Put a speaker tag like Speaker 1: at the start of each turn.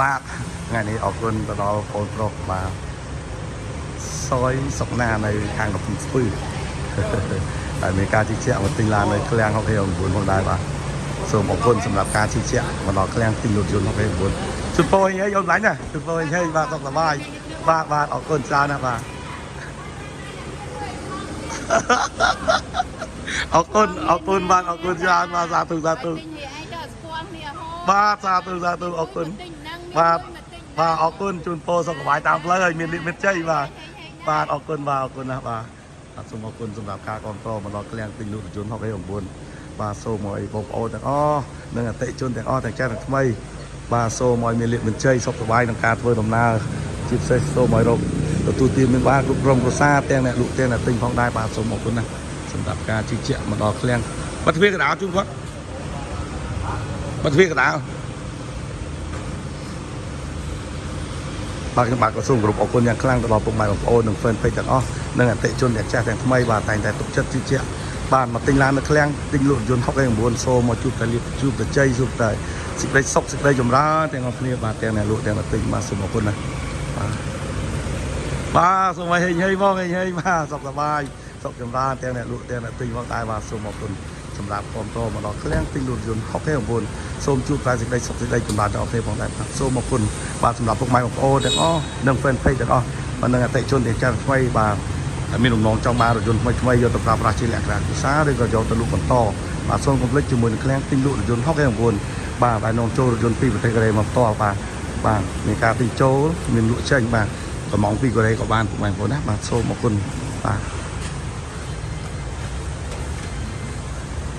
Speaker 1: បាទថ្ងៃនេះអរគុណទៅដល់បងប្រុសបាទសយសុកណានៅខាងកំពង់ស្ពឺហើយមានការជិះជាក់មកទិញឡាននៅឃ្លាំង69ផងដែរបាទសូមអរគុណសម្រាប់ការជិះជាក់មកដល់ឃ្លាំងទិញរថយន្ត69ជូនពរឲ្យអូនឡាញ់ណាជូនពរឲ្យបាទសុខសប្បាយបាទអរគុណច្រើនណាស់បាទអរគុណបាទអរគុណច្រើនបាទសាធុបាទសាធុអរគុណបាទអរគុណជូនពរសុខសប្បាយតាមផ្លូវឲ្យមានលិមិតជ័យបាទអរគុណណាស់បាទសូមអរគុណសម្រាប់ការគ្រប់គ្រងមកដល់ឃ្លាំងទិញរថយន្ត69បាទសូមឲ្យបងប្អូនទាំងអស់និងអតិថិជនទាំងអស់ទាំងចាស់ទាំងថ្មីបាទសូមឲ្យមានលិមិតជ័យសុខសប្បាយក្នុងការធ្វើដំណើរជាពិសេសសូមឲ្យរកទទួលទានមានបានគ្រប់ក្រុមគ្រួសារទាំងអ្នកលក់ទាំងអ្នកទិញផងដែរបាទសូមអរគុណណាស់សម្រាប់ការជិះជាក់មកដល់ឃ្លាំងបាត់ទ្វារកណ្ដាលជូនគាត់បាត់ទ្វារកណ្ដាលបាទខ្ញុំបាទក៏សូមគោរពអរគុណយ៉ាងខ្លាំងទៅដល់ពុកម៉ែបងប្អូននិង fan page ទាំងអស់និងអតិថិជនទាំងចាស់ទាំងថ្មីបាទតែងតែទុកចិត្តជឿជាក់បាទមកទិញឡាននៅឃ្លាំងទិញលក់យន្ត69សូមមកជួបតែលៀបជួបតែជ័យជួបតែសេចក្តីសុខសេចក្តីចម្រើនទាំងអស់គ្នាបាទទាំងអ្នកលក់ទាំងអ្នកទិញបាទសូមអរគុណណាស់បាទសូមឲ្យហេងហេងបងហេងហេងបាទសុខសប្បាយសុខចម្រើនទាំងអ្នកលក់ទាំងអ្នកទិញផងដែរបាទសូមអរគុណសម្រាប់គ្រប់គ្រងមកដល់ឃ្លាំងទិញរថយន្ត69សូមជួបតែសេចក្តីសុខសេចក្តីចម្រើនទាំងអស់គ្នាផងដែរបាទសូមអរគុណបាទសម្រាប់ពុកម៉ែបងប្អូនទាំងអស់និង fan page ទាំងអស់បាទនិងអតិថិជនទាំងចាស់ថ្មីបាទមានបំណងចង់បានរថយន្តថ្មីយកទៅប្រើប្រាស់ជាលក្ខណៈវិសាឬក៏យកទៅលក់បន្តបាទសូមកុំភ្លេចជាមួយនឹងឃ្លាំងទិញលក់រថយន្ត69បាទដែលនាំចូលរថយន្តពីប្រទេសកូរ៉េមកផ្ទាល់បាទមានការទិញចូលមានលក់ចេញបាទកំងពីកូរ៉េក៏បានពុកម៉ែបងប្អូនណាបាទសូមអរគុណបាទ